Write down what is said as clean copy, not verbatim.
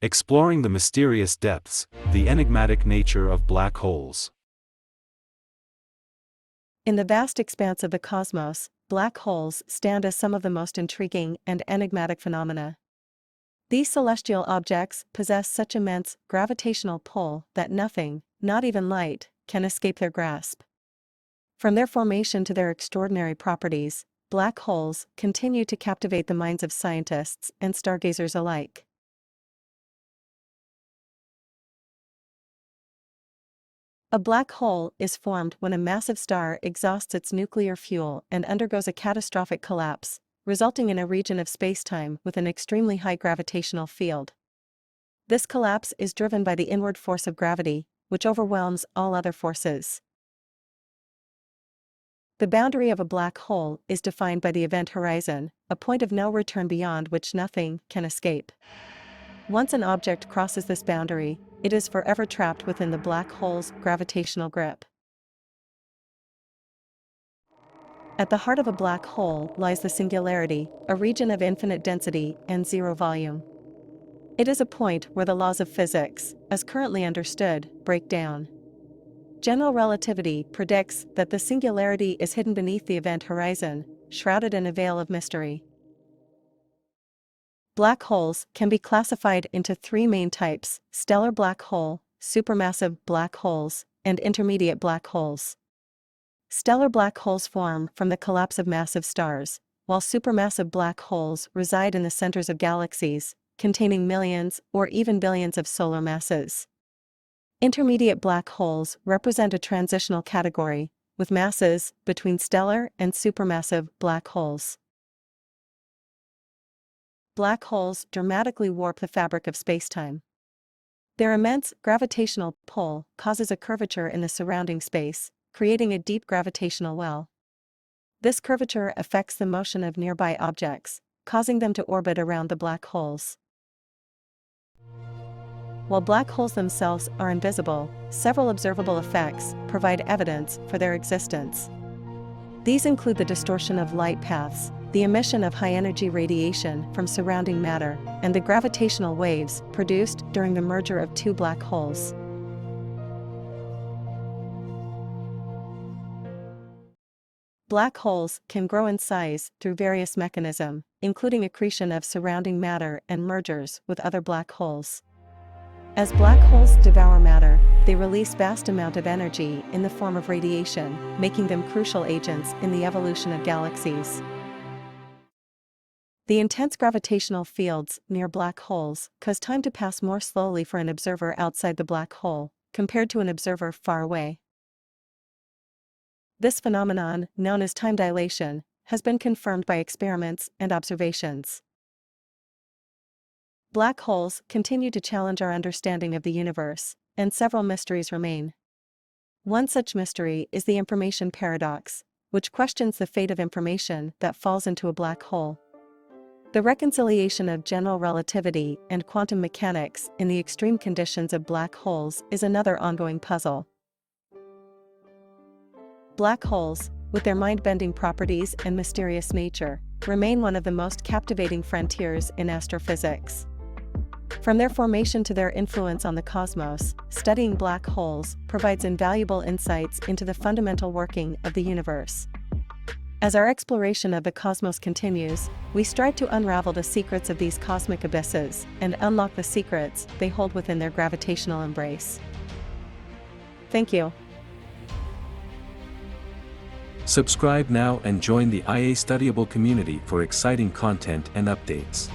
Exploring the mysterious depths, the enigmatic nature of black holes. In the vast expanse of the cosmos, black holes stand as some of the most intriguing and enigmatic phenomena. These celestial objects possess such immense gravitational pull that nothing, not even light, can escape their grasp. From their formation to their extraordinary properties, black holes continue to captivate the minds of scientists and stargazers alike. A black hole is formed when a massive star exhausts its nuclear fuel and undergoes a catastrophic collapse, resulting in a region of spacetime with an extremely high gravitational field. This collapse is driven by the inward force of gravity, which overwhelms all other forces. The boundary of a black hole is defined by the event horizon, a point of no return beyond which nothing can escape. Once an object crosses this boundary, it is forever trapped within the black hole's gravitational grip. At the heart of a black hole lies the singularity, a region of infinite density and zero volume. It is a point where the laws of physics, as currently understood, break down. General relativity predicts that the singularity is hidden beneath the event horizon, shrouded in a veil of mystery. Black holes can be classified into three main types: stellar black hole, supermassive black holes, and intermediate black holes. Stellar black holes form from the collapse of massive stars, while supermassive black holes reside in the centers of galaxies, containing millions or even billions of solar masses. Intermediate black holes represent a transitional category, with masses between stellar and supermassive black holes. Black holes dramatically warp the fabric of spacetime. Their immense gravitational pull causes a curvature in the surrounding space, creating a deep gravitational well. This curvature affects the motion of nearby objects, causing them to orbit around the black holes. While black holes themselves are invisible, several observable effects provide evidence for their existence. These include the distortion of light paths, the emission of high-energy radiation from surrounding matter, and the gravitational waves produced during the merger of two black holes. Black holes can grow in size through various mechanisms, including accretion of surrounding matter and mergers with other black holes. As black holes devour matter, they release vast amount of energy in the form of radiation, making them crucial agents in the evolution of galaxies. The intense gravitational fields near black holes cause time to pass more slowly for an observer outside the black hole, compared to an observer far away. This phenomenon, known as time dilation, has been confirmed by experiments and observations. Black holes continue to challenge our understanding of the universe, and several mysteries remain. One such mystery is the information paradox, which questions the fate of information that falls into a black hole. The reconciliation of general relativity and quantum mechanics in the extreme conditions of black holes is another ongoing puzzle. Black holes, with their mind-bending properties and mysterious nature, remain one of the most captivating frontiers in astrophysics. From their formation to their influence on the cosmos, studying black holes provides invaluable insights into the fundamental working of the universe. As our exploration of the cosmos continues, we strive to unravel the secrets of these cosmic abysses and unlock the secrets they hold within their gravitational embrace. Thank you. Subscribe now and join the IA Studyable community for exciting content and updates.